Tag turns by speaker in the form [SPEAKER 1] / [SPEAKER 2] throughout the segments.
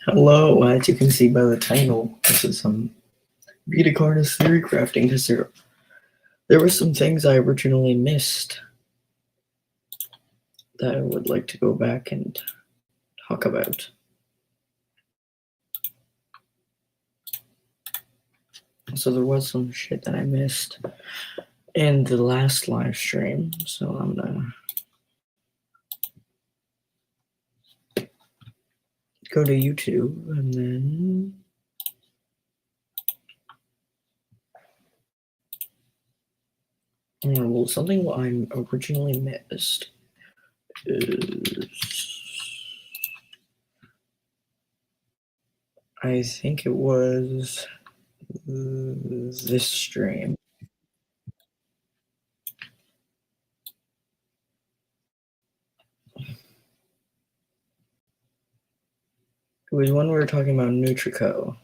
[SPEAKER 1] Hello, as you can see by the title, this is some Vita Carnis theory crafting because there were some things I originally missed that I would like to go back and talk about. So there was some shit that I missed in the last live stream, so I'm gonna go to YouTube and then well, something I originally missed is I think it was this stream. It was when we were talking about Nutrico.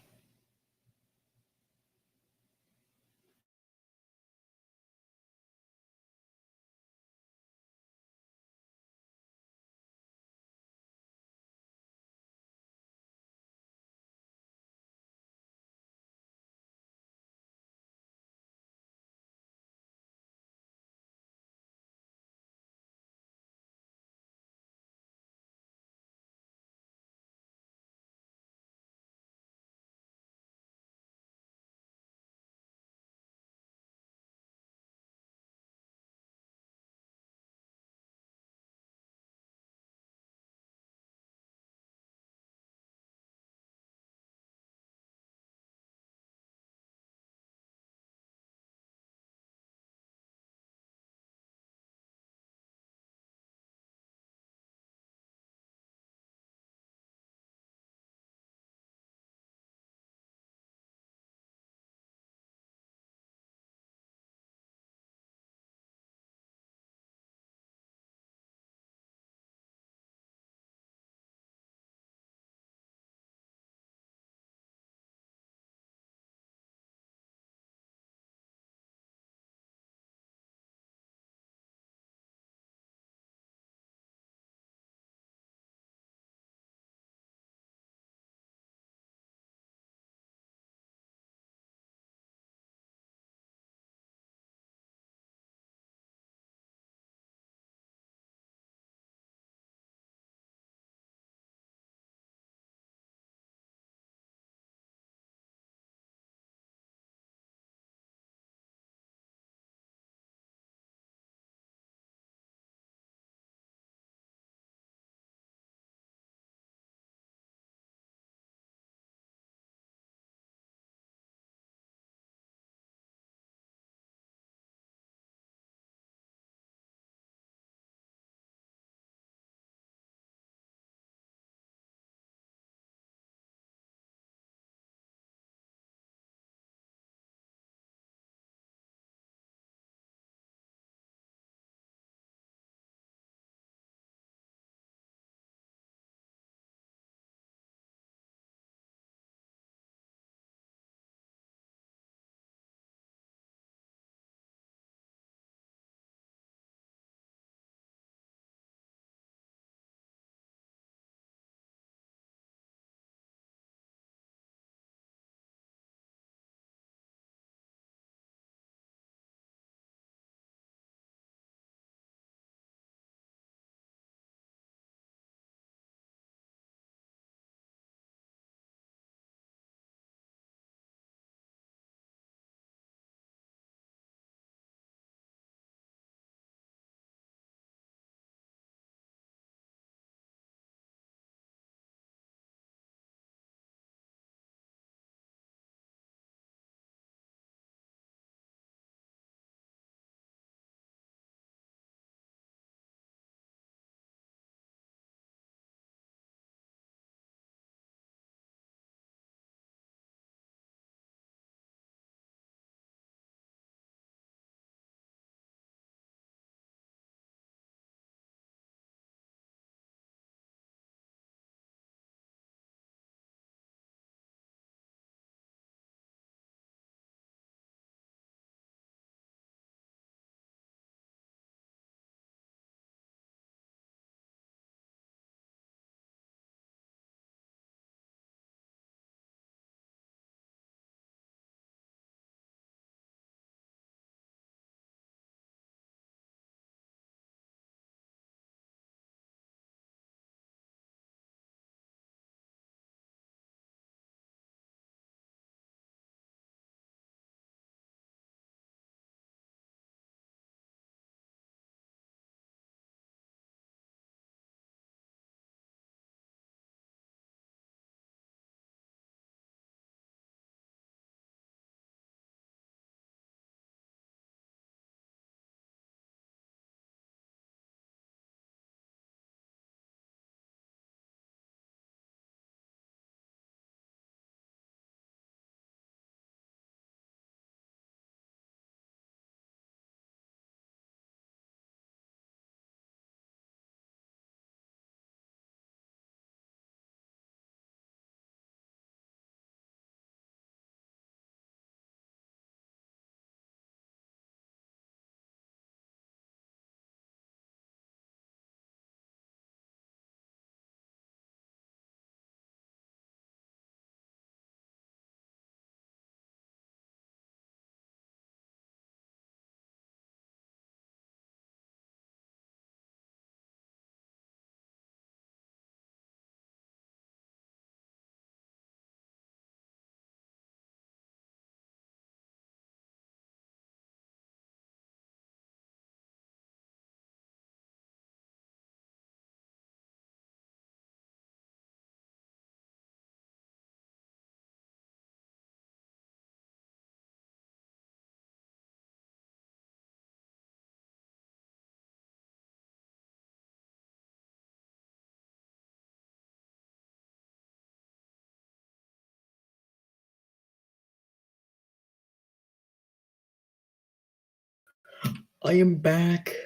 [SPEAKER 1] I am back.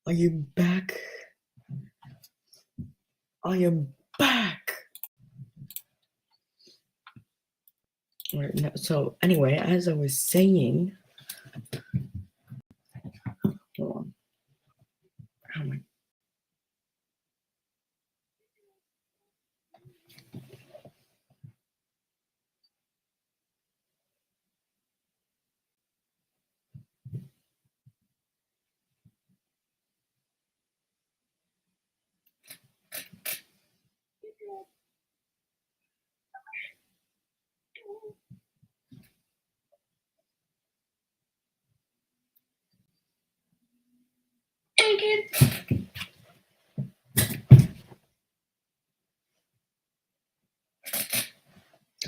[SPEAKER 1] I am back. I am back. Alright, so anyway, as I was saying, hold on. How am I?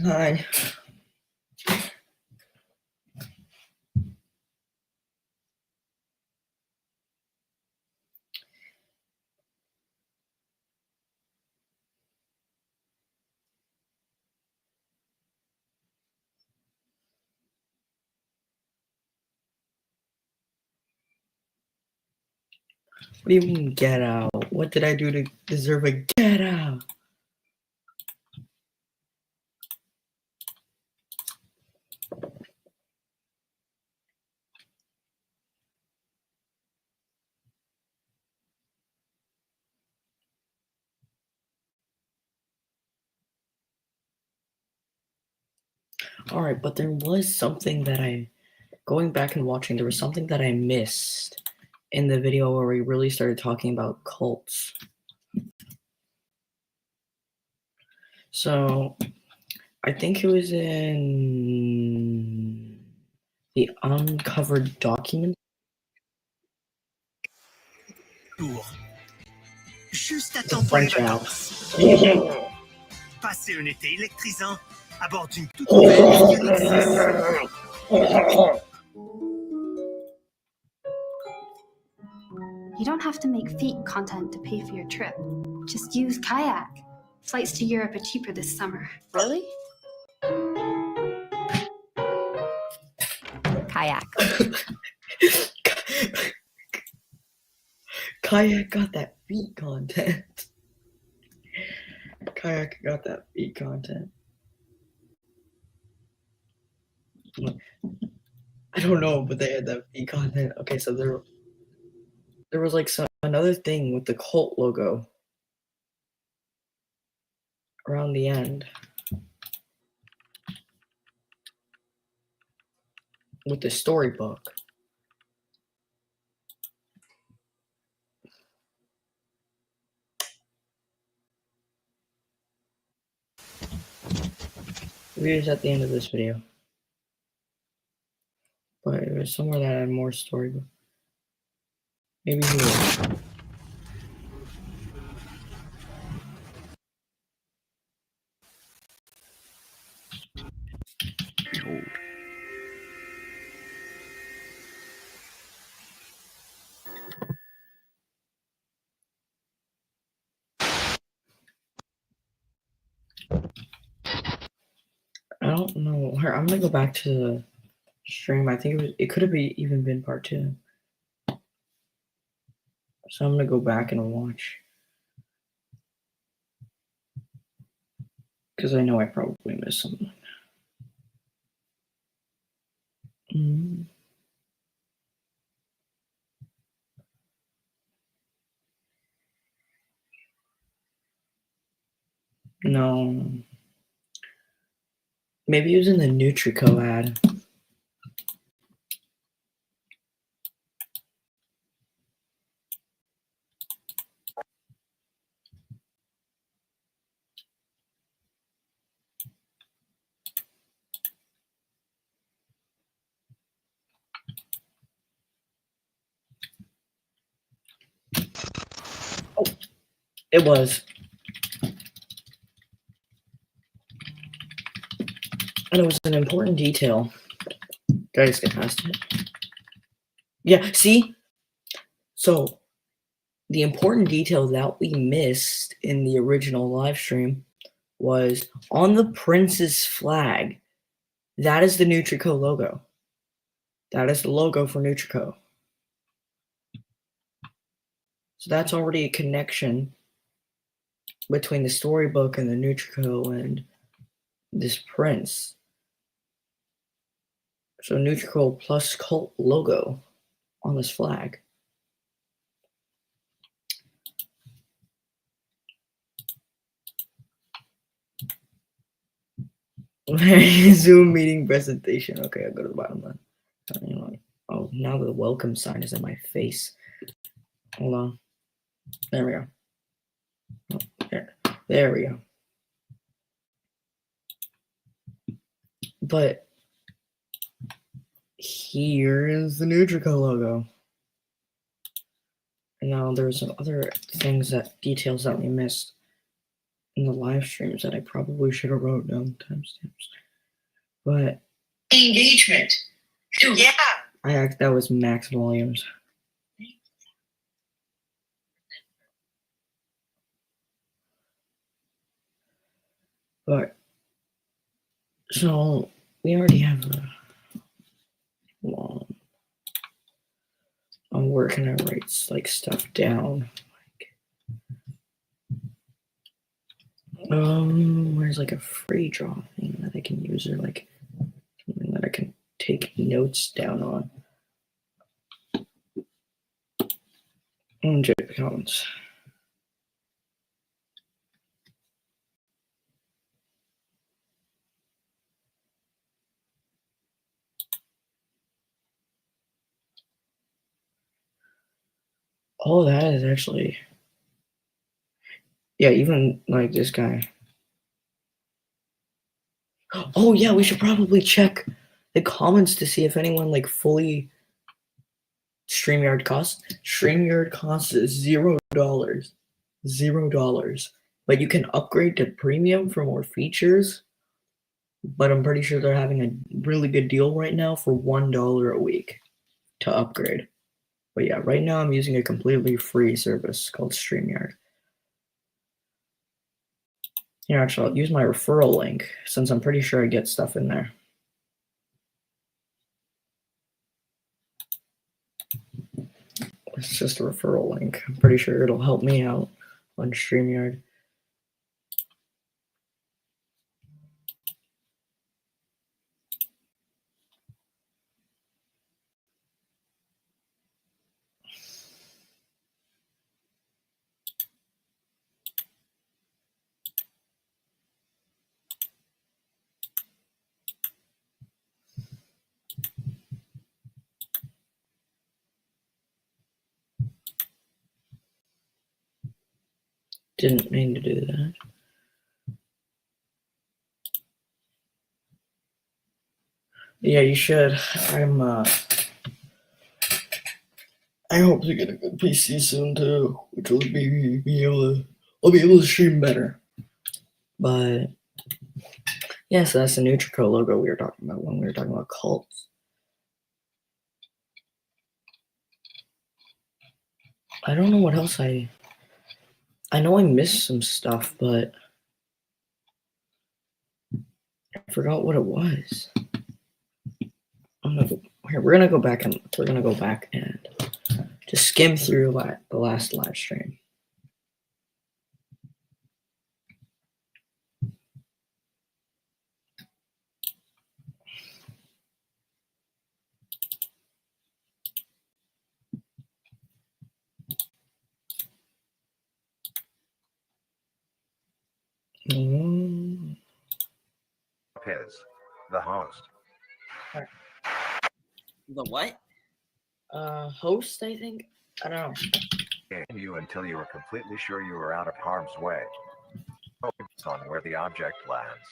[SPEAKER 1] Hi. What do you mean get out? What did I do to deserve a get out? Alright, but there was something that going back and watching, there was something that I missed in the video where we really started talking about cults. So, I think it was in the uncovered document.
[SPEAKER 2] Juste à
[SPEAKER 1] The
[SPEAKER 2] temps pour les
[SPEAKER 1] French
[SPEAKER 2] vacances.
[SPEAKER 1] house.
[SPEAKER 2] Passer un été électrisant à bord d'une toute nouvelle Vita.
[SPEAKER 3] You don't have to make feet content to pay for your trip. Just use Kayak. Flights to Europe are cheaper this summer.
[SPEAKER 4] Really? Kayak.
[SPEAKER 1] Kayak got that feet content. Kayak got that feet content. I don't know, but they had that feet content. Okay, so there was like another thing with the cult logo around the end with the storybook. Maybe it's at the end of this video, but it was somewhere that had more storybook. Maybe here. Behold. I don't know. Here, I'm gonna go back to the stream. I think it could have even been part 2. So I'm gonna go back and watch. Because I know I probably missed something. No. Maybe it was in the Nutrico ad. Oh, it was. And it was an important detail. Did I just get past it? Yeah, see? So, the important detail that we missed in the original live stream was on the Prince's flag. That is the Nutrico logo. That is the logo for Nutrico. So that's already a connection between the storybook and the Nutrico and this prince. So Nutrico plus cult logo on this flag. Zoom meeting presentation. Okay, I'll go to the bottom then. Oh, now the welcome sign is in my face. Hold on. There we go. Oh, there we go. But here is the Nutrico logo. And now there's some other things details that we missed in the live streams that I probably should have wrote down timestamps. But engagement. Yeah. That was max volumes. But so we already have a long. I'm working to write like stuff down. Where's like a free draw thing that I can use, or like something that I can take notes down on. And check the comments. All that is actually, yeah, even like this guy. Oh yeah, we should probably check the comments to see if anyone like fully StreamYard costs. StreamYard costs $0. $0. But you can upgrade to premium for more features. But I'm pretty sure they're having a really good deal right now for $1 a week to upgrade. But yeah, right now I'm using a completely free service called StreamYard. Here, actually, I'll use my referral link since I'm pretty sure I get stuff in there. It's just a referral link. I'm pretty sure it'll help me out on StreamYard. Didn't mean to do that. Yeah, you should. I hope to get a good PC soon too, which will I'll be able to stream better. But yeah, so that's the Nutrico logo we were talking about when we were talking about cults. I don't know what else I know I missed some stuff, but I forgot what it was. We're gonna go back and just skim through the last live stream.
[SPEAKER 4] His, the host.
[SPEAKER 1] The what? Host, I think? I don't know.
[SPEAKER 4] You until you were completely sure you were out of harm's way. Focus on where the object lands.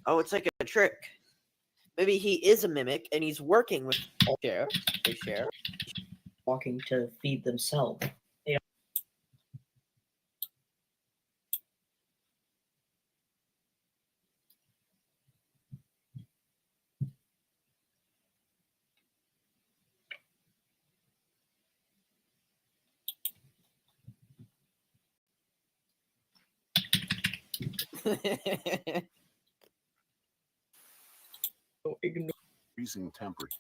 [SPEAKER 5] Oh, it's like a trick. Maybe he is a mimic and he's working with share. They share.
[SPEAKER 1] Walking to feed themselves.
[SPEAKER 6] Increasing temperature.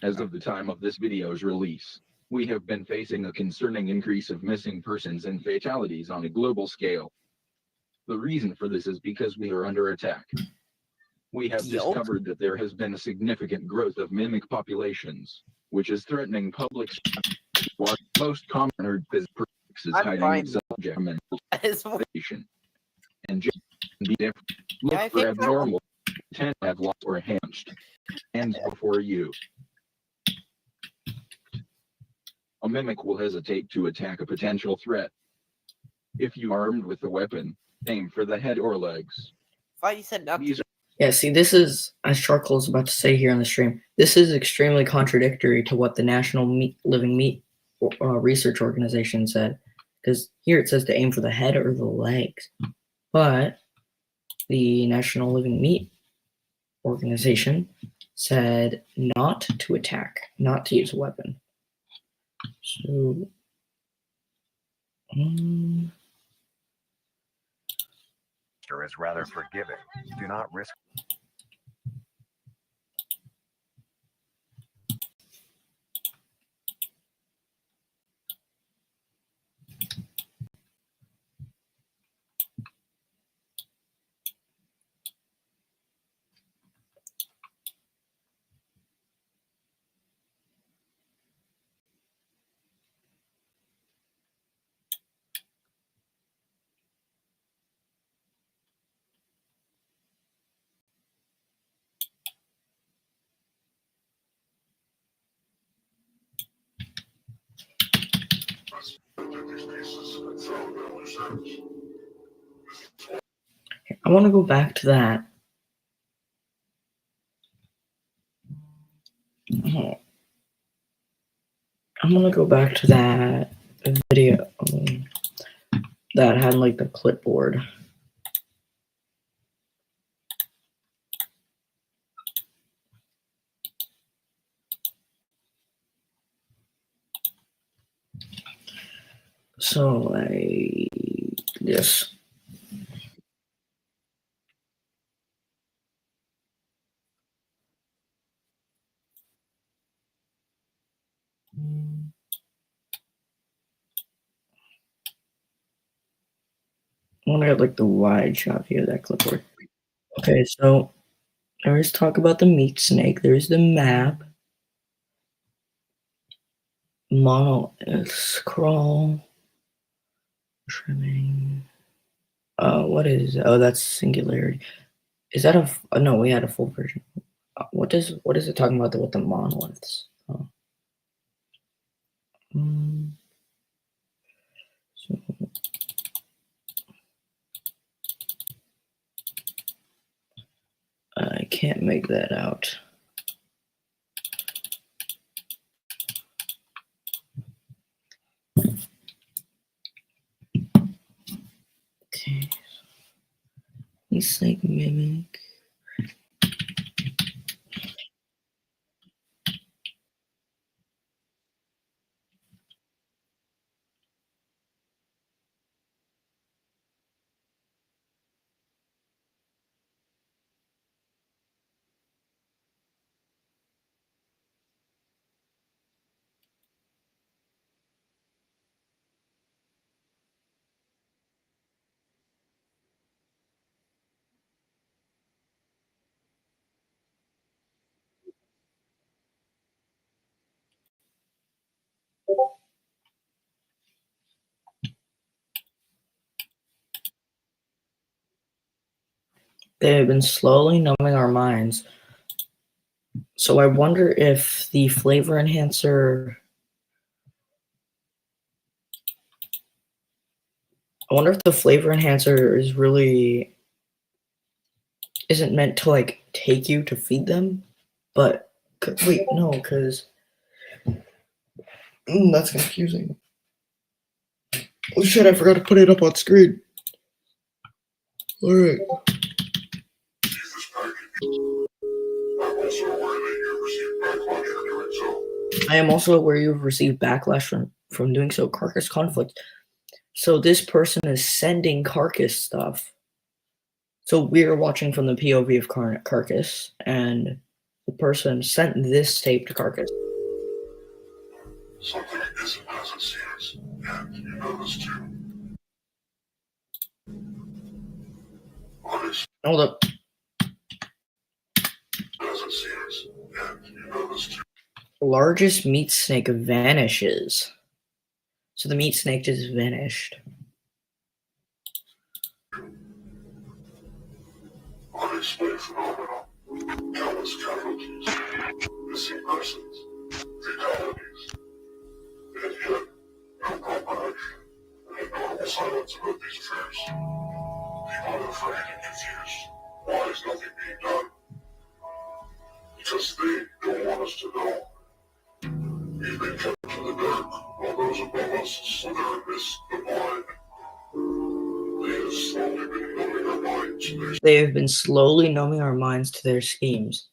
[SPEAKER 7] As of the time of this video's release, we have been facing a concerning increase of missing persons and fatalities on a global scale. The reason for this is because we are under attack. We have
[SPEAKER 5] Yup.
[SPEAKER 7] discovered that there has been a significant growth of mimic populations, which is threatening public safety. One most common heard is
[SPEAKER 5] I'm
[SPEAKER 7] hiding
[SPEAKER 5] fine.
[SPEAKER 7] in subject mental
[SPEAKER 5] As well.
[SPEAKER 7] situation. And just be different. Look
[SPEAKER 5] Yeah, I
[SPEAKER 7] for
[SPEAKER 5] think that one-
[SPEAKER 7] abnormal, tend to have lost or hunched hands before you. A mimic will hesitate to attack a potential threat. If you are armed with a weapon, aim for the head or legs.
[SPEAKER 5] Thought you said nothing.
[SPEAKER 7] These
[SPEAKER 1] Yeah, see, this is, as Charcoal is about to say here on the stream, this is extremely contradictory to what the National Living Meat Research Organization said. Because here it says to aim for the head or the legs. But the National Living Meat Organization said not to attack, not to use a weapon. So,
[SPEAKER 4] Is rather forgiving. Do not risk.
[SPEAKER 1] I want to go back to that. I'm going to go back to that video that had like the clipboard. So like this. I want to get like the wide shot view of that clipboard. Okay, so there is talk about the meat snake. There's the map. Monoliths, crawl, trimming. What is? Oh, that's singularity. Is that a? No, we had a full version. What is it talking about with the monoliths? Oh. So, I can't make that out. Okay. He's like mimic. They have been slowly numbing our minds. So I wonder if the flavor enhancer. I wonder if the flavor enhancer is really isn't meant to like take you to feed them, but wait, no, because that's confusing. Oh shit! I forgot to put it up on screen. All right. I am also aware you've received backlash from from doing so. Carcass conflict. So this person is sending Carcass stuff. So we're watching from the POV of Carcass, and the person sent this tape to Carcass.
[SPEAKER 6] Something isn't as it seems, and you know this too.
[SPEAKER 1] Hold up.
[SPEAKER 6] As it seems, and you know this too.
[SPEAKER 1] Largest meat snake vanishes. So the meat snake just vanished.
[SPEAKER 6] Unexplained phenomena, countless casualties, missing persons, fatalities, and yet no proper action, and normal silence about these affairs. People are afraid and confused. Why is nothing being done? Because they don't want us to know. We've been kept in the dark while those above us slither amidst the blind.
[SPEAKER 1] They have been slowly numbing our minds to their schemes.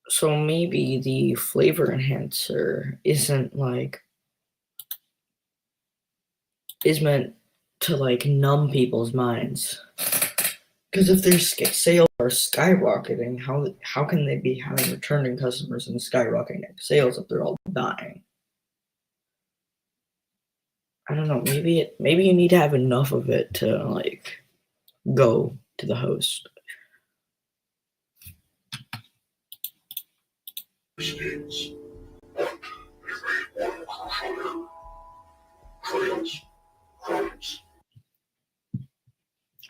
[SPEAKER 1] So maybe the flavor enhancer isn't like is meant to like numb people's minds. Because if their sales are skyrocketing, how can they be having returning customers and skyrocketing sales if they're all dying? I don't know. Maybe you need to have enough of it to like go to the host.
[SPEAKER 6] Schemes, but they've made one crucial error. Trails, crimes.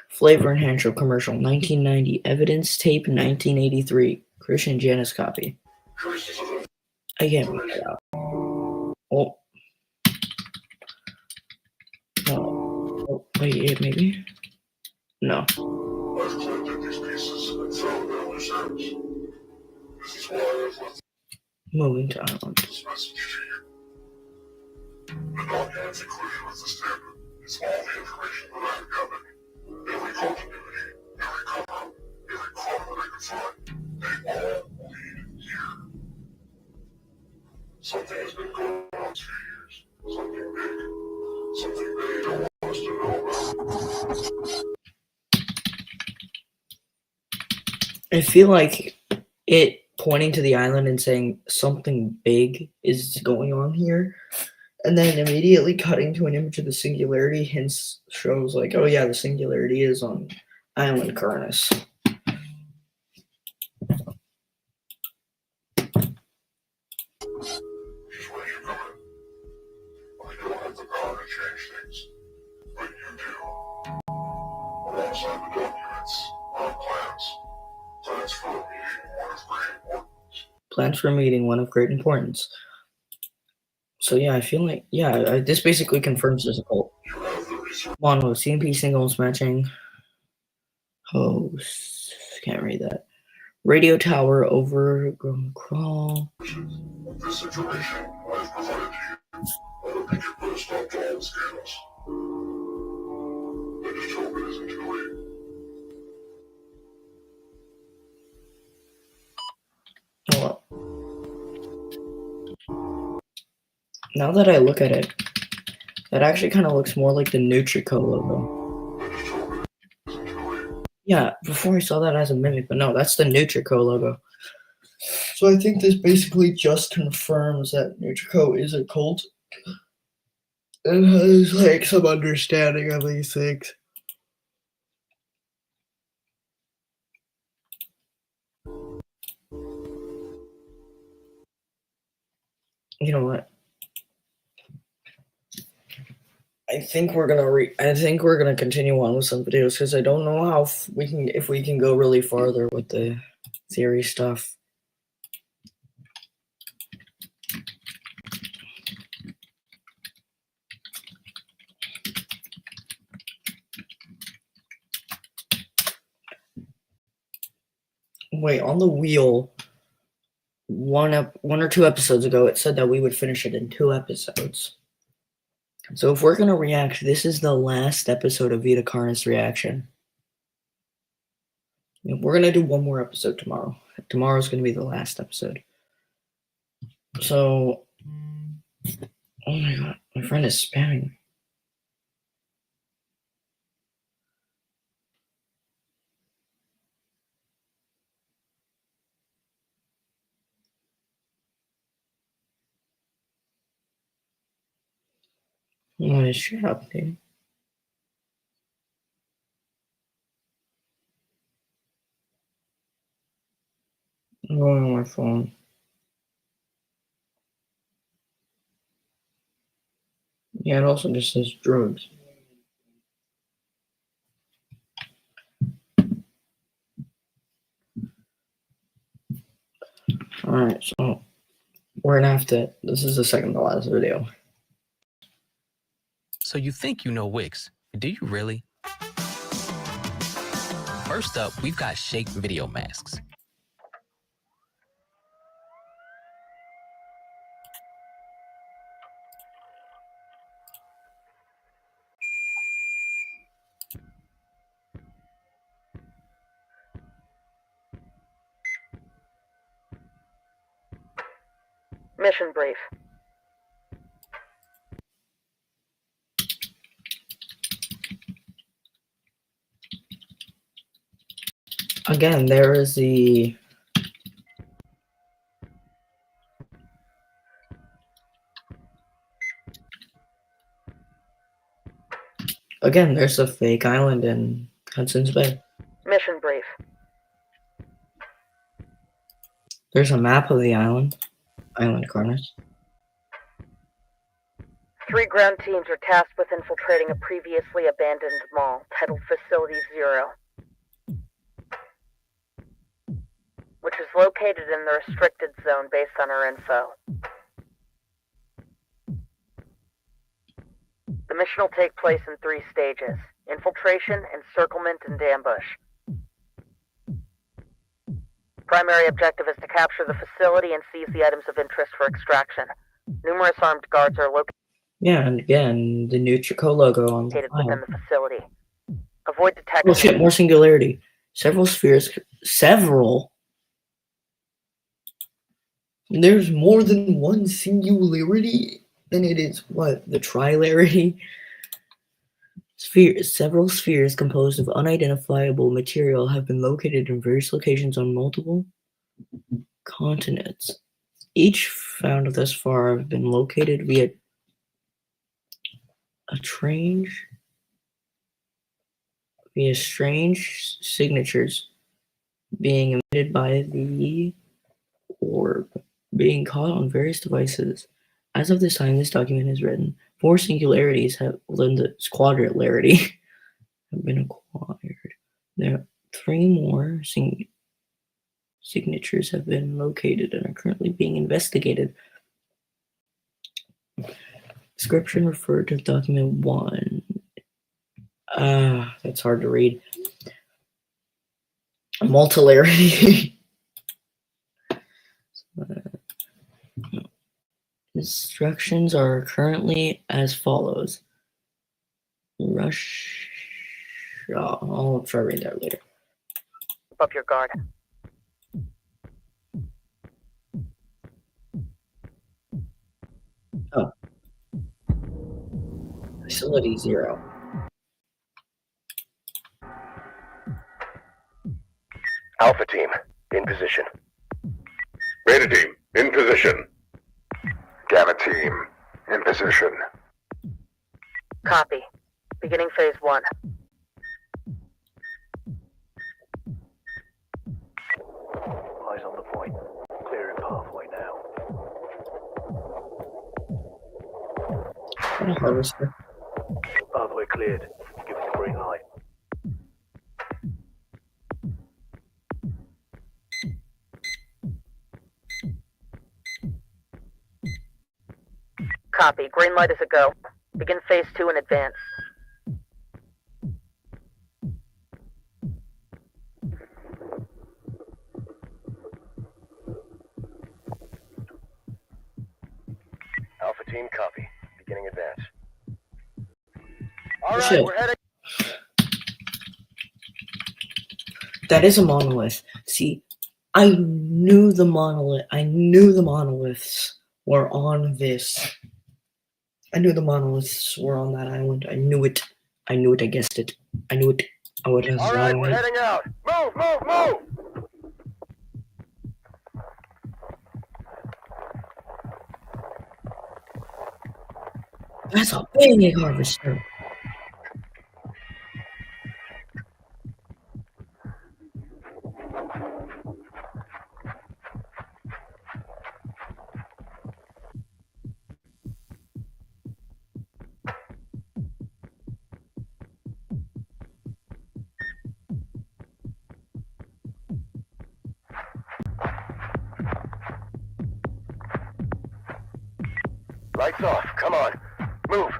[SPEAKER 1] Flavor enhancer commercial 1990 evidence tape 1983 Christian Janice copy.
[SPEAKER 6] Traces of it.
[SPEAKER 1] I can't make it out. Oh. Oh, wait, maybe? No.
[SPEAKER 6] I've collected these pieces and found their loose ends. This is why I've left
[SPEAKER 1] Moving to island.
[SPEAKER 6] this message to you. The documents included with the stamp is all the information that I've gathered. Every continuity, every cover-up, every clue that I could find, they all lead here. Something has been going on 2 years. Something big. Something they don't want us to know about.
[SPEAKER 1] I feel like it pointing to the island and saying something big is going on here, and then immediately cutting to an image of the singularity hence shows like, oh yeah, the singularity is on island Carnis.
[SPEAKER 6] Here's where you come in. I don't have the power to change things, but you do. Alongside the documents are plans. Plans for a meeting, one of great importance.
[SPEAKER 1] Plans for a meeting, one of great importance. So yeah, I feel like this basically confirms there's a cult.
[SPEAKER 6] You have the research.
[SPEAKER 1] Mono CMP singles matching. Host can't read that. Radio tower overgrown crawl.
[SPEAKER 6] With this information I've provided to you, I hope you can put a stop to all the scandals. I just hope it isn't too late.
[SPEAKER 1] Well, now that I look at it, that actually kind of looks more like the Nutrico logo.
[SPEAKER 6] I just hope it isn't too late.
[SPEAKER 1] Yeah, before I saw that as a mimic, but no, that's the Nutrico logo. So I think this basically just confirms that Nutrico is a cult and has like some understanding of these things. You know what? I think we're gonna continue on with some videos because I don't know how if we can go really farther with the theory stuff. Wait, on the wheel, one or two episodes ago, it said that we would finish it in 2 episodes. So if we're going to react, this is the last episode of Vita Carnis reaction. We're going to do one more episode tomorrow. Tomorrow's going to be the last episode. So Oh my god, my friend is spamming. Oh, shut up, dude. I'm going on my phone. Yeah, it also just says drugs. Alright, so we're gonna have to. This is the second to last video.
[SPEAKER 8] So you think you know Wix, but do you really? First up, we've got Shake Video Masks.
[SPEAKER 5] Mission brief.
[SPEAKER 1] Again, there is the. Again, there's a fake island in Hudson's Bay.
[SPEAKER 5] Mission brief.
[SPEAKER 1] There's a map of the island. Island Carnis.
[SPEAKER 5] 3 ground teams are tasked with infiltrating a previously abandoned mall titled Facility 0, which is located in the restricted zone based on our info. The mission will take place in 3 stages: infiltration, encirclement, and ambush. Primary objective is to capture the facility and seize the items of interest for extraction. Numerous armed guards are located
[SPEAKER 1] Yeah, and again, the new Chico logo on the
[SPEAKER 5] within
[SPEAKER 1] file.
[SPEAKER 5] the facility. Avoid detection.
[SPEAKER 1] Oh shit, more singularity. Several spheres. Several? There's more than one singularity? Then it is what? The trilarity? Several spheres composed of unidentifiable material have been located in various locations on multiple continents. Each found thus far have been located via strange signatures being emitted by the orb being caught on various devices. As of this time, this document is written. 4 singularities have, well, then the quadrilarity have been acquired. There are 3 more signatures have been located and are currently being investigated. Description referred to document 1. That's hard to read. Multilarity. Instructions are currently as follows. Rush. I'll try to read that later.
[SPEAKER 5] Up your guard.
[SPEAKER 1] Oh. Facility 0.
[SPEAKER 6] Alpha team, in position. Beta team, in position. Gamma team, in position.
[SPEAKER 5] Copy. Beginning phase 1.
[SPEAKER 6] Eyes on the point. Clearing pathway now.
[SPEAKER 1] What a harvester.
[SPEAKER 6] Pathway cleared. Give us the green light.
[SPEAKER 5] Copy. Green light is a go. Begin phase 2 in advance.
[SPEAKER 6] Alpha team, copy. Beginning advance.
[SPEAKER 1] Oh,
[SPEAKER 6] Alright,
[SPEAKER 1] shit.
[SPEAKER 6] we're heading.
[SPEAKER 1] That is a monolith. See, I knew the monoliths were on this I knew the monoliths were on that island. I knew it. I knew it. I guessed it. I knew it. I would have.
[SPEAKER 6] All right, we're heading out. Move, move, move!
[SPEAKER 1] That's a big harvester.
[SPEAKER 6] Lights off. Come on. Move.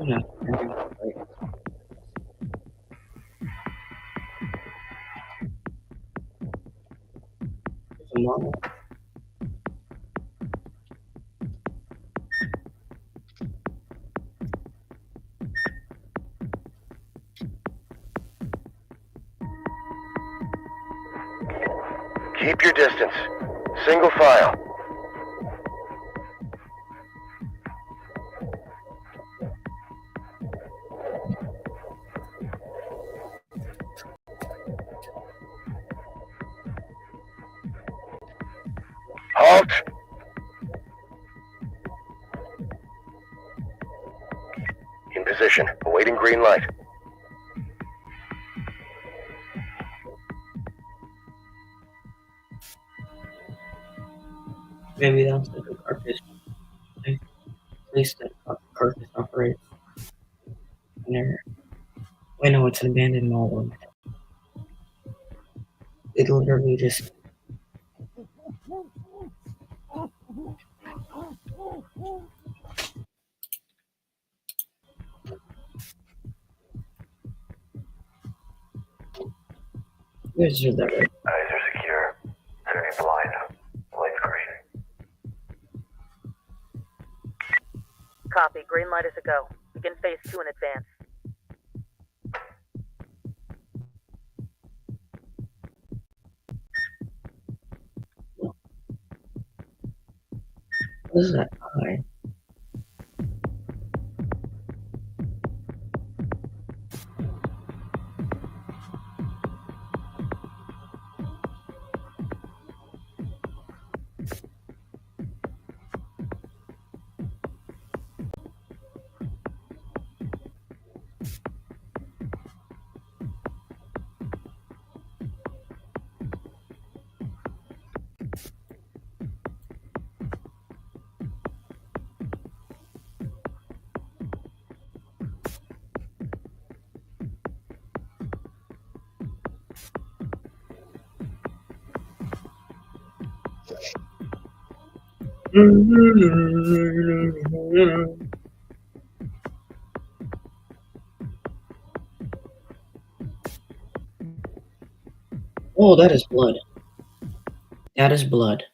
[SPEAKER 1] Yeah. It's a monolith.
[SPEAKER 6] Keep your distance. Single file. Halt! In position, awaiting green light.
[SPEAKER 1] Maybe that's like a carcass. Like, place that carcass operates. And there. Wait, no, it's an abandoned mall. It literally just. You guys heard that right?
[SPEAKER 6] Eyes are secure. Turning blind. Lights green.
[SPEAKER 9] Copy. Green light is a go. Begin phase 2 in advance.
[SPEAKER 1] What is that eye? Oh, that is blood. That is blood.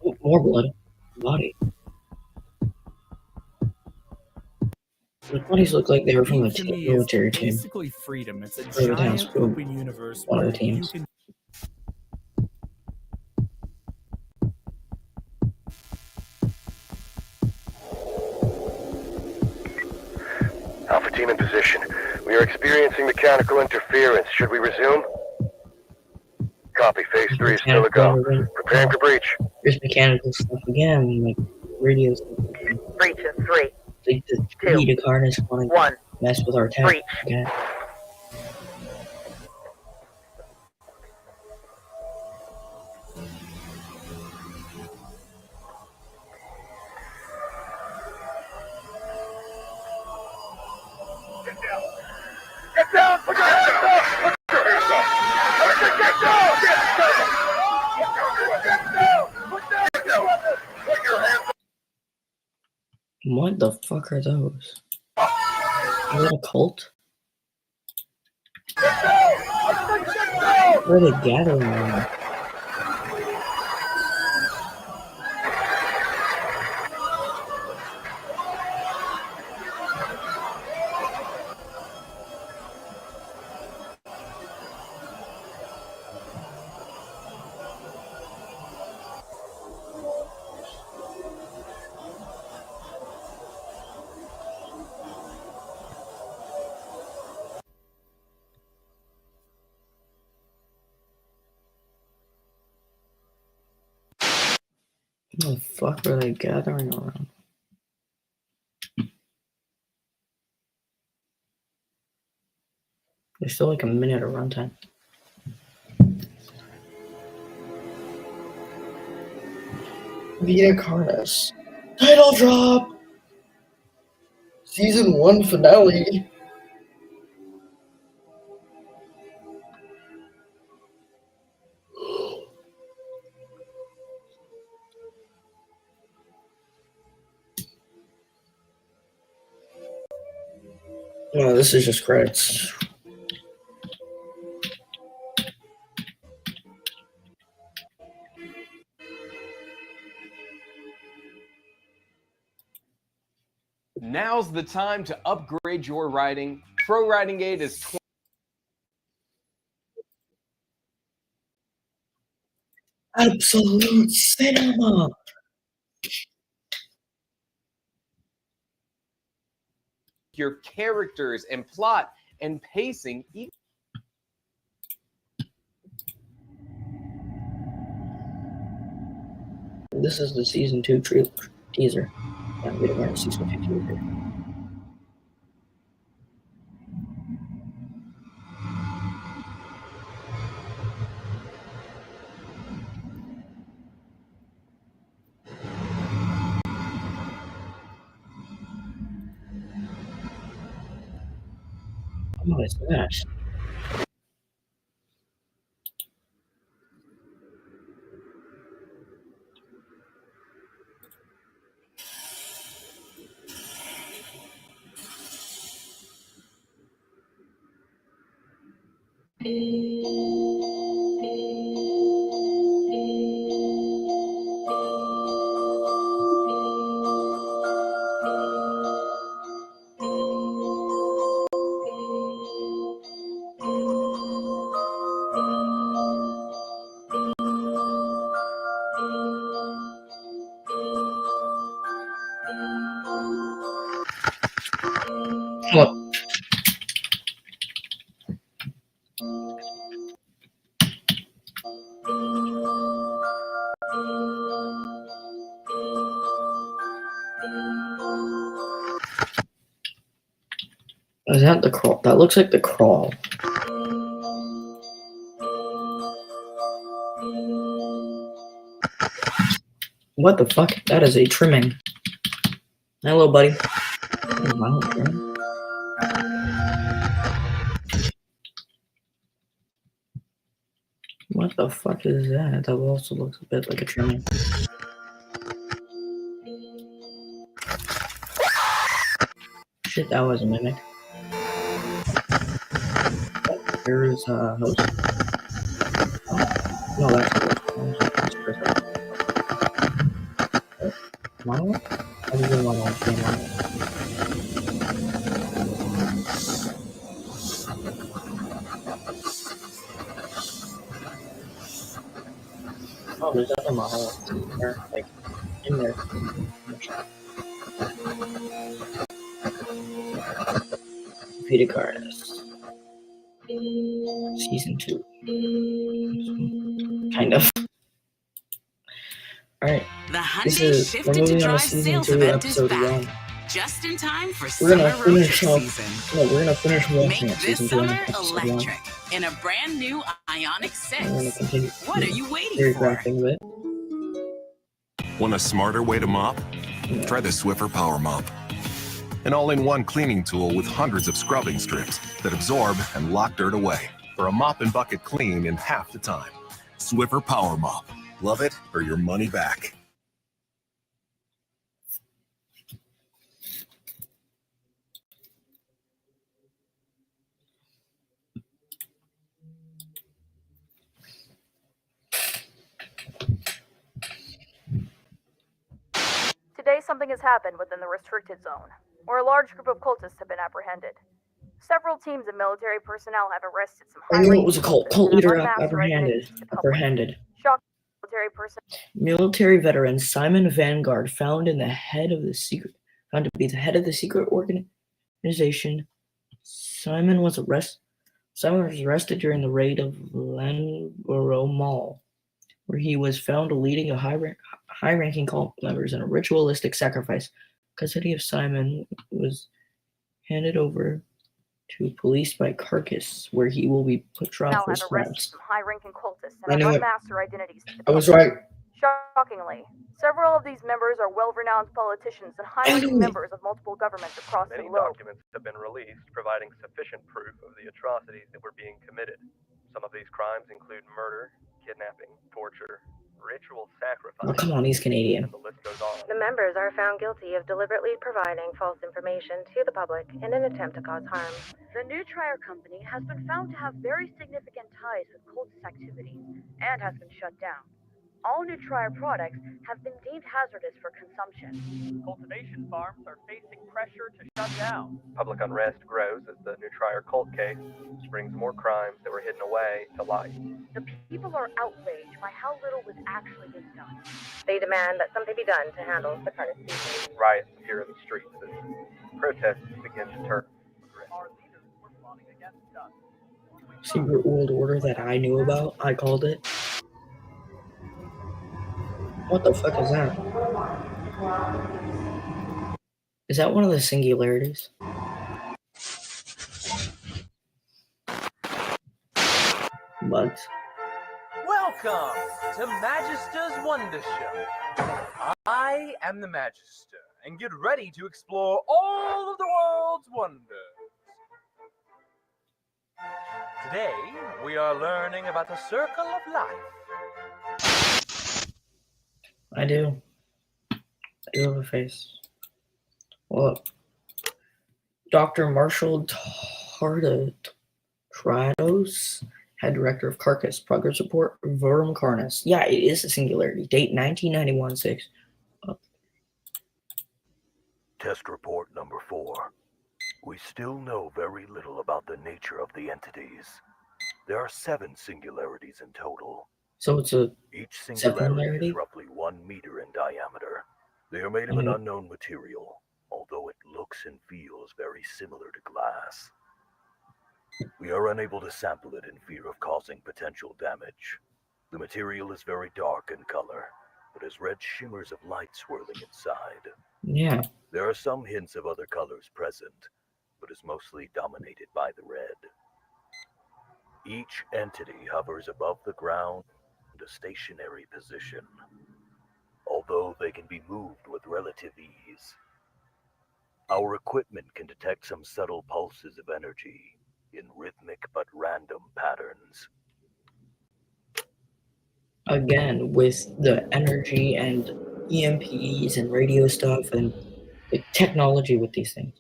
[SPEAKER 1] Oh, more blood. Body. The bodies look like they were from a
[SPEAKER 10] To me,
[SPEAKER 1] military
[SPEAKER 10] it's
[SPEAKER 1] team.
[SPEAKER 10] basically freedom. It's a
[SPEAKER 1] Or the town's
[SPEAKER 10] giant
[SPEAKER 1] group.
[SPEAKER 10] open universe
[SPEAKER 1] One of
[SPEAKER 10] where
[SPEAKER 1] the
[SPEAKER 10] you
[SPEAKER 1] teams.
[SPEAKER 10] can
[SPEAKER 6] Alpha team in position. We are experiencing mechanical interference. Should we resume? Copy. Phase 3 is still a go. Preparing for breach.
[SPEAKER 1] There's mechanical stuff again, like radio stuff.
[SPEAKER 9] Breach in 3,
[SPEAKER 1] Like the
[SPEAKER 9] Two.
[SPEAKER 1] Vita Carnis want to
[SPEAKER 9] 1.
[SPEAKER 1] mess with our tech.
[SPEAKER 9] Breach.
[SPEAKER 1] Okay.
[SPEAKER 6] Get down! Put your hands up! Put your hands up! Get down! Get down! Put down! Put your hands up!
[SPEAKER 1] What the fuck are those? Is that a cult?
[SPEAKER 6] Get down!
[SPEAKER 1] Where are they gathering around? What the fuck are they gathering around? There's still like a minute of runtime. Vita Carnis. Title drop! Season 1 finale. No, this is just credits.
[SPEAKER 10] Now's the time to upgrade your writing. Pro Writing Aid is
[SPEAKER 1] Absolute cinema.
[SPEAKER 10] your characters and plot and pacing.
[SPEAKER 1] This is the season 2 teaser. Yeah, we don't have season 2 teaser. Oh, it's that. What? Is that the crawl? That looks like the crawl. What the fuck? That is a trimming. Hello, buddy. Wow, trimming. What the fuck is that? That also looks a bit like a trimming. Shit, that was a mimic. Here's host. Oh, no, that's monologue? How do you do monologue? Oh, there's other monologues in there, like, in there. Vita Carnis. Season 2. Kind of. Alright. We're moving on to season 2, episode 1.
[SPEAKER 11] Just in time for
[SPEAKER 1] We're gonna
[SPEAKER 11] summer road
[SPEAKER 1] finish
[SPEAKER 11] trip
[SPEAKER 1] up.
[SPEAKER 11] season.
[SPEAKER 1] No, we're gonna finish watching
[SPEAKER 11] Make
[SPEAKER 1] it.
[SPEAKER 11] this
[SPEAKER 1] Season 2 and
[SPEAKER 11] summer
[SPEAKER 1] episode 1.
[SPEAKER 11] electric in a brand new Ioniq
[SPEAKER 1] We're gonna
[SPEAKER 11] 6.
[SPEAKER 1] continue.
[SPEAKER 11] What are you waiting for?
[SPEAKER 1] Thing of it.
[SPEAKER 12] Want a smarter way to mop? Try the Swiffer Power Mop. An all-in-one cleaning tool with hundreds of scrubbing strips that absorb and lock dirt away for a mop and bucket clean in half the time. Swiffer Power Mop. Love it or your money back.
[SPEAKER 9] Today something has happened within the restricted zone, where a large group of cultists have been apprehended. Several teams of military personnel have arrested some
[SPEAKER 1] I knew it was a cult. Cult leader apprehended.
[SPEAKER 9] Shock military personnel.
[SPEAKER 1] Military veteran Simon Vanguard found to be the head of the secret organization. Simon was arrested during the raid of Lanborough Mall, where he was found leading a high-ranking cult members in a ritualistic sacrifice. Custody of Simon was handed over to police by Carnis, where he will be put trial for scraps.
[SPEAKER 9] Some high-ranking cultists
[SPEAKER 1] I
[SPEAKER 9] and
[SPEAKER 1] knew
[SPEAKER 9] have
[SPEAKER 1] it.
[SPEAKER 9] unmasked their identities.
[SPEAKER 1] I was right.
[SPEAKER 9] Shockingly, several of these members are well-renowned politicians and high-ranking members of multiple governments across the
[SPEAKER 13] Many
[SPEAKER 9] globe.
[SPEAKER 13] documents have been released providing sufficient proof of the atrocities that were being committed. Some of these crimes include murder, kidnapping, torture, ritual sacrifice.
[SPEAKER 1] Oh, come on, he's Canadian.
[SPEAKER 13] And the list goes on.
[SPEAKER 14] The members are found guilty of deliberately providing false information to the public in an attempt to cause harm.
[SPEAKER 9] The New Trier Company has been found to have very significant ties with cultist activities and has been shut down. All New Trier products have been deemed hazardous for consumption.
[SPEAKER 13] Cultivation farms are facing pressure to shut down. Public unrest grows as the New Trier cult case brings more crimes that were hidden away to light.
[SPEAKER 9] The people are outraged by how little was actually being done.
[SPEAKER 14] They demand that something be done to handle the Carnis season.
[SPEAKER 13] Riots appear in the streets as protests begin to turn. Our leaders were plotting against us.
[SPEAKER 1] Secret world order that I knew about. I called it. What the fuck is that? Is that one of the singularities? Bugs.
[SPEAKER 15] Welcome to Magister's Wonder Show. I am the Magister, and get ready to explore all of the world's wonders. Today, we are learning about the circle of life.
[SPEAKER 1] I do. I do have a face. Well, Dr. Marshall Trados, head director of Carcass, progress report, Verum Carnis. Yeah, it is a singularity. Date 1991-6.
[SPEAKER 16] Test report number 4. We still know very little about the nature of the entities. There are 7 singularities in total.
[SPEAKER 1] So it's a
[SPEAKER 16] Each singularity
[SPEAKER 1] singularity?
[SPEAKER 16] is roughly 1 meter in diameter. They are made of an unknown material, although it looks and feels very similar to glass. We are unable to sample it in fear of causing potential damage. The material is very dark in color, but has red shimmers of light swirling inside.
[SPEAKER 1] Yeah.
[SPEAKER 16] There are some hints of other colors present, but is mostly dominated by the red. Each entity hovers above the ground in a stationary position, although they can be moved with relative ease. Our equipment can detect some subtle pulses of energy in rhythmic but random patterns.
[SPEAKER 1] Again, with the energy and EMPs and radio stuff and the technology with these things.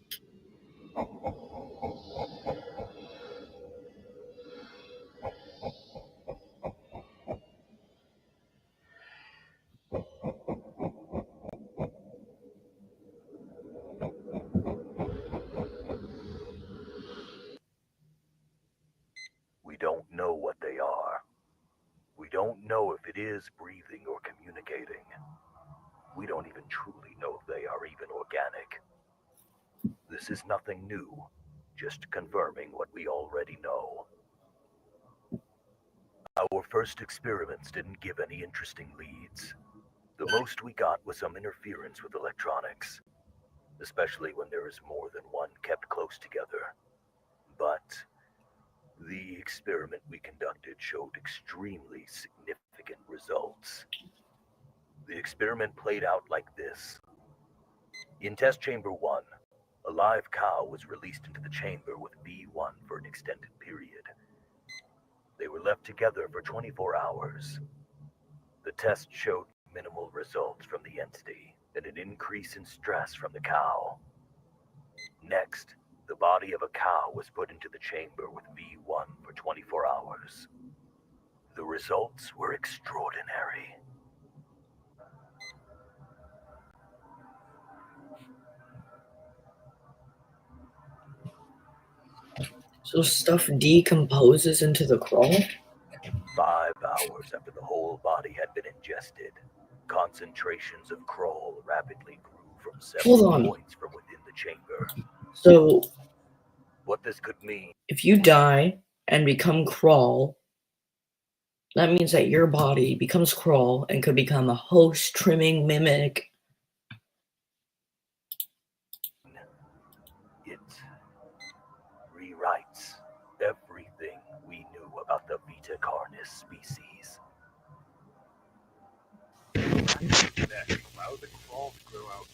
[SPEAKER 16] We don't know what they are. We don't know if it is breathing or communicating. We don't even truly know if they are even organic. This is nothing new, just confirming what we already know. Our first experiments didn't give any interesting leads. The most we got was some interference with electronics, especially when there is more than one kept close together. But the experiment we conducted showed extremely significant results. The experiment played out like this. In test chamber 1, a live cow was released into the chamber with B1 for an extended period. They were left together for 24 hours. The test showed minimal results from the entity and an increase in stress from the cow. Next, the body of a cow was put into the chamber with B1 for 24 hours. The results were extraordinary.
[SPEAKER 1] So stuff decomposes into the crawl?
[SPEAKER 16] 5 hours after the whole body had been ingested, concentrations of Kroll rapidly grew from several
[SPEAKER 1] Hold on.
[SPEAKER 16] points from within the chamber.
[SPEAKER 1] So
[SPEAKER 16] What this could mean...
[SPEAKER 1] if you die and become crawl, that means that your body becomes crawl and could become a host trimming mimic.
[SPEAKER 16] It rewrites everything we knew about the Vita Carnis species.
[SPEAKER 17] That allowed the crawl to grow out.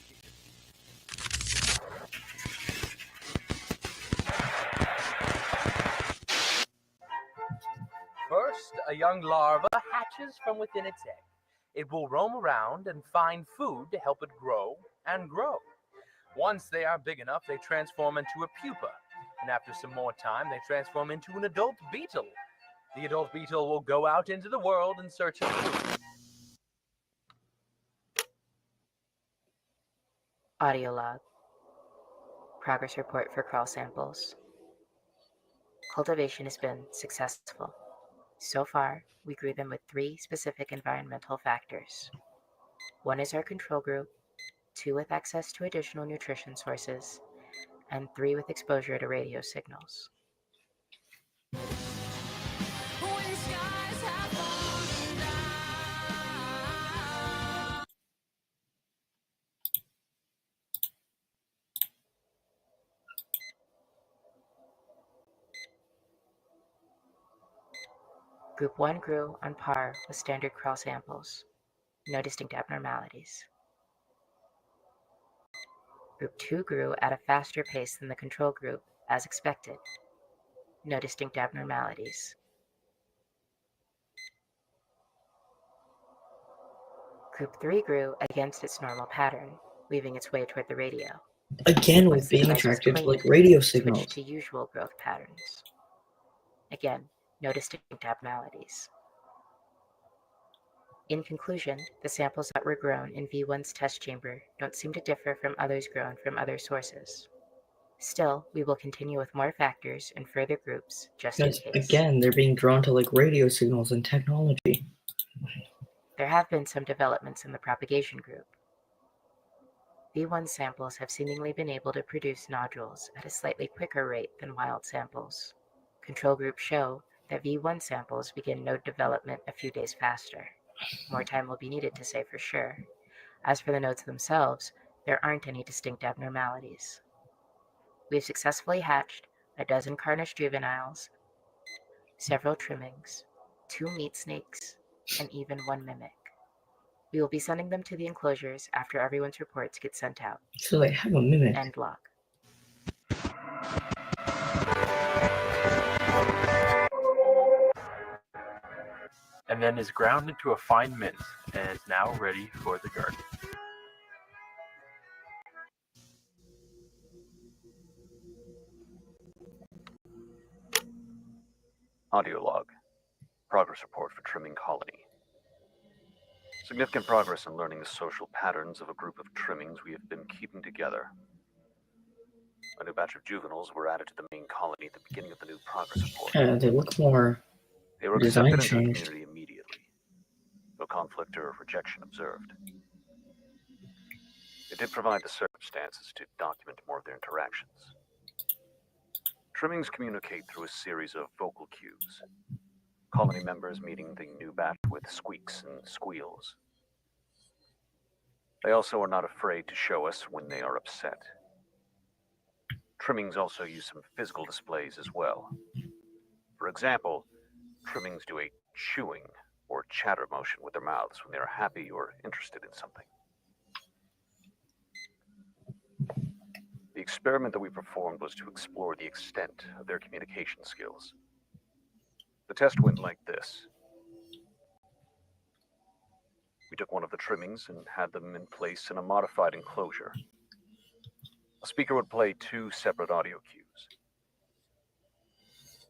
[SPEAKER 15] First, a young larva hatches from within its egg. It will roam around and find food to help it grow and grow. Once they are big enough, they transform into a pupa, and after some more time, they transform into an adult beetle. The adult beetle will go out into the world in search of food.
[SPEAKER 18] Audio log. Progress report for crawl samples. Cultivation has been successful. So far, we grew them with 3 specific environmental factors. 1 is our control group, 2 with access to additional nutrition sources, and 3 with exposure to radio signals. Group 1 grew on par with standard crawl samples. No distinct abnormalities. Group 2 grew at a faster pace than the control group, as expected. No distinct abnormalities. Group 3 grew against its normal pattern, weaving its way toward the radio.
[SPEAKER 1] Again,
[SPEAKER 18] Once
[SPEAKER 1] with
[SPEAKER 18] the
[SPEAKER 1] being
[SPEAKER 18] device was
[SPEAKER 1] attracted to
[SPEAKER 18] cleaned,
[SPEAKER 1] like radio
[SPEAKER 18] it
[SPEAKER 1] signals.
[SPEAKER 18] switched to usual growth patterns. Again, no distinct abnormalities. In conclusion, the samples that were grown in V1's test chamber don't seem to differ from others grown from other sources. Still, we will continue with more factors and further groups, just in
[SPEAKER 1] Because
[SPEAKER 18] case.
[SPEAKER 1] again, they're being drawn to like radio signals and technology.
[SPEAKER 18] There have been some developments in the propagation group. V1 samples have seemingly been able to produce nodules at a slightly quicker rate than wild samples. Control groups show that V1 samples begin node development a few days faster. More time will be needed to say for sure. As for the nodes themselves, there aren't any distinct abnormalities. We've successfully hatched a dozen Carnis juveniles, several trimmings, 2 meat snakes, and even 1 mimic. We will be sending them to the enclosures after everyone's reports get sent out.
[SPEAKER 1] So they have a mimic.
[SPEAKER 18] End log.
[SPEAKER 17] And then is ground into a fine mint and is now ready for the garden.
[SPEAKER 19] Audio log. Progress report for trimming colony. Significant progress in learning the social patterns of a group of trimmings we have been keeping together. A new batch of juveniles were added to the main colony at the beginning of the new progress report.
[SPEAKER 1] Yeah, they look more
[SPEAKER 19] They were
[SPEAKER 1] design
[SPEAKER 19] accepted into the
[SPEAKER 1] changed.
[SPEAKER 19] community immediately. No conflict or rejection observed. They did provide the circumstances to document more of their interactions. Trimmings communicate through a series of vocal cues. Colony members meeting the new batch with squeaks and squeals. They also are not afraid to show us when they are upset. Trimmings also use some physical displays as well. For example, trimmings do a chewing or chatter motion with their mouths when they are happy or interested in something. The experiment that we performed was to explore the extent of their communication skills. The test went like this. We took one of the trimmings and had them in place in a modified enclosure. A speaker would play 2 separate audio cues.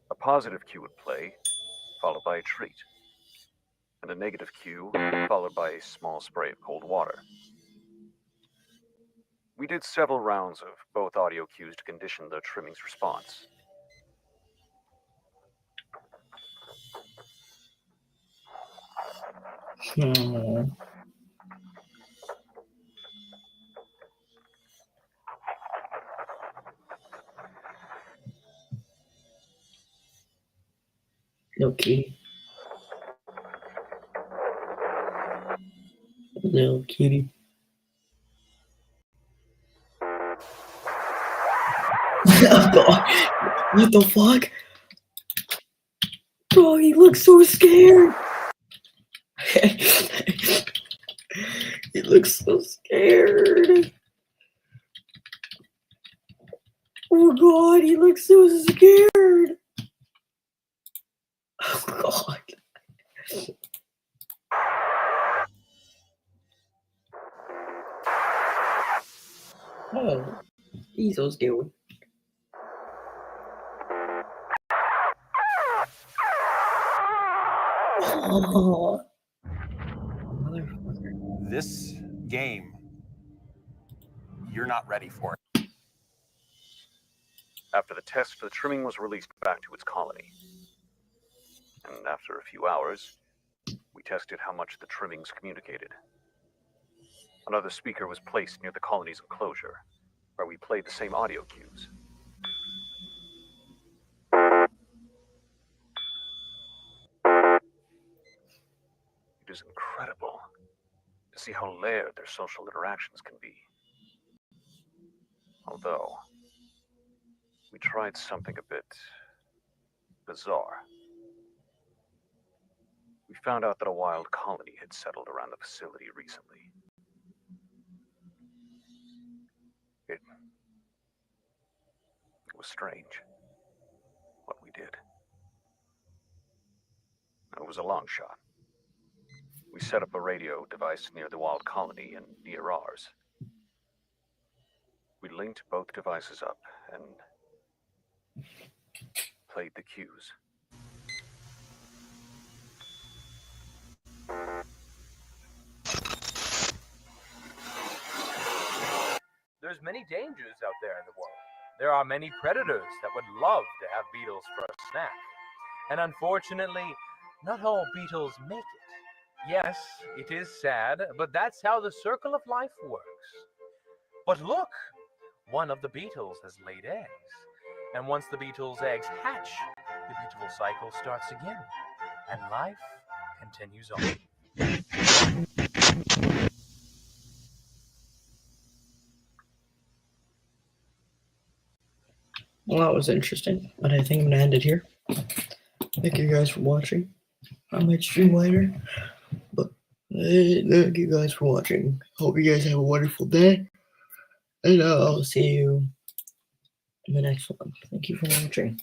[SPEAKER 19] A positive cue would play, followed by a treat, and a negative cue, followed by a small spray of cold water. We did several rounds of both audio cues to condition the trimming's response.
[SPEAKER 1] Oh. Little kitty. Little kitty. Oh God. What the fuck? Bro, he looks so scared. He looks so scared. Oh God, he looks so scared. Oh God. Oh, he's so scared. Oh.
[SPEAKER 20] This game, you're not ready for it.
[SPEAKER 19] After the test, the trimming was released back to its colony. And after a few hours, we tested how much the trimmings communicated. Another speaker was placed near the colony's enclosure, where we played the same audio cues. It is incredible to see how layered their social interactions can be. Although, we tried something a bit bizarre. We found out that a wild colony had settled around the facility recently. It was strange what we did. It was a long shot. We set up a radio device near the wild colony and near ours. We linked both devices up and played the cues.
[SPEAKER 15] There's many dangers out there in the world. There are many predators that would love to have beetles for a snack. And unfortunately, not all beetles make it. Yes, it is sad, but that's how the circle of life works. But look, one of the beetles has laid eggs. And once the beetle's eggs hatch, the beautiful cycle starts again. And life continues on.
[SPEAKER 1] Well, that was interesting, but I think I'm gonna end it here. Thank you guys for watching. I might stream later, but thank you guys for watching. Hope you guys have a wonderful day, and I'll see you in the next one. Thank you for watching.